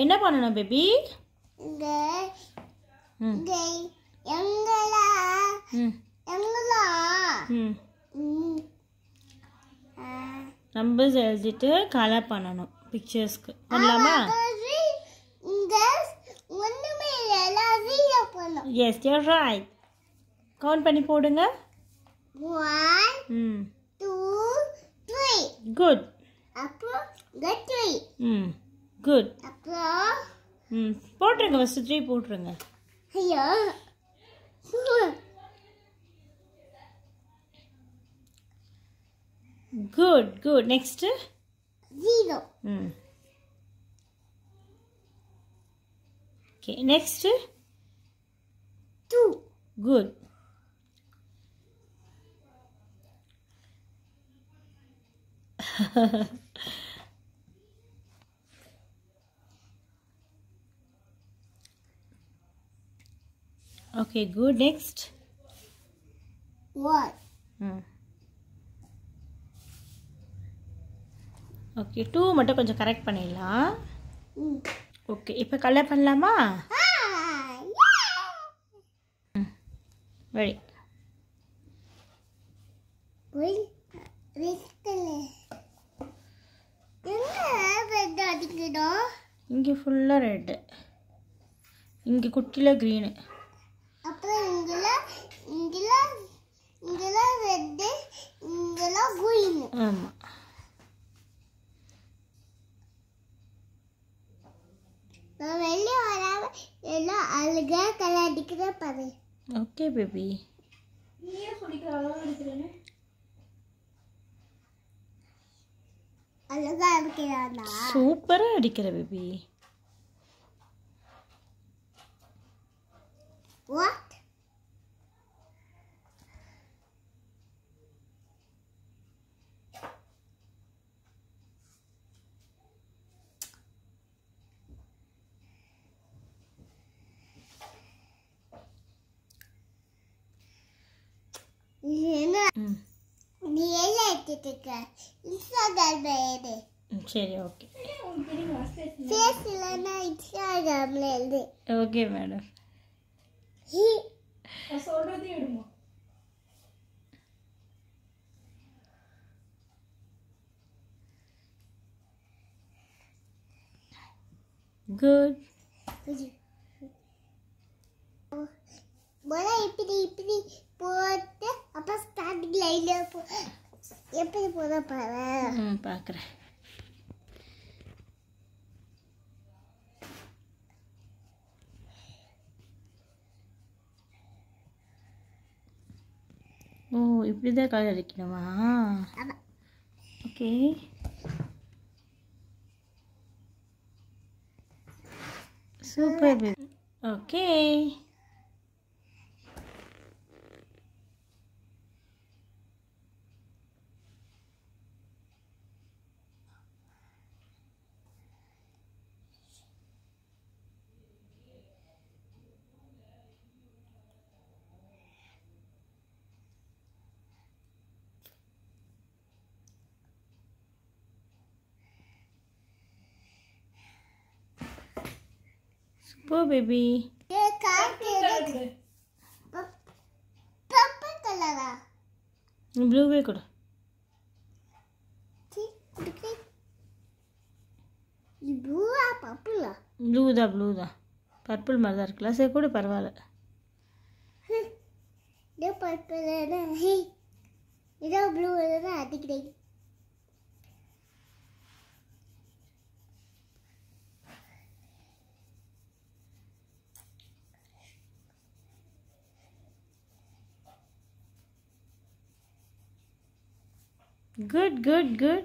என்ன பண்ணணும் baby? Numbers எழுதிட்டு கலர் பண்ணணும் பிக்சர்ஸ்க்கு. பண்ணலாமா? Yes, you're right. கவுண்ட் பண்ணி போடுங்க. 1 2 3. Good. அப்புறம் 3. Good. அப்புறம் போட்டுருங்க. ஃபர்ஸ்ட் 3 போட்டுருங்க. ஐயோ. Good, good. Next. 0. Okay, next. 2. Good. Okay, good. Next. 1. Okay, 2 மட்டும் கொஞ்சம் கரெக்ட் பண்ணிடலாம். ஓகே, இப்போ கலர் பண்ணலாமா? ரெடி. இங்கே ஃபுல்லாக ரெட்டு, இங்கே குட்டியில் க்ரீனு, அப்புறம் இங்கெல்லாம் ரெட்டு, இங்கெல்லாம் க்ரீனு. ஆமாம். நான் வெளியே வராம எல்லாம் அழகா கலர் அடிக்கிற பாரு. Okay baby. அழகா அடிக்கிறானா? சூப்பராக அடிக்கிற பேபி. What? நீ எல்லாம் எடுத்துட்டு இருக்க இன்ஸ்டாகிராம்ல எழுது. சரி, ஓகே. ஃபேஸ் இல்லைன்னா இன்ஸ்டாகிராம்ல எழுது. Okay madam. சொல்றதே விடுமா? குட். இப்படி போட்டு அப்போ ஸ்டார்டிங் லைன்ல எப்படி போட பாரு. பார்க்குறேன். ஓ, இப்படி தான் கலர் அடிக்கணுமா? Okay. Super baby. Okay. Super baby. Purple கலரா? ப்ளூவே கூட. ப்ளூவா பர்பிளா? ப்ளூ தான். பர்பிள் மாதிரி தான் இருக்குல்ல. சரி கூட பரவாயில்ல. இதோ பர்பிள் இதோ ப்ளூ தான் அடிக்கிறேன். Good, good, good.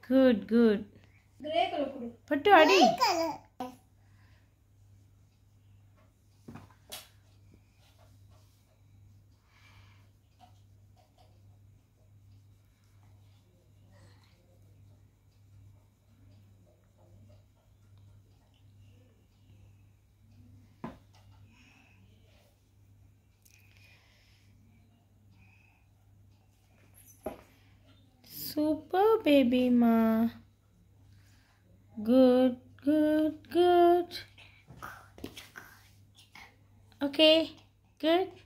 Good, good. Grey color kudu. Pattu adi. Colour Super baby ma. Good, good, good. Okay, good.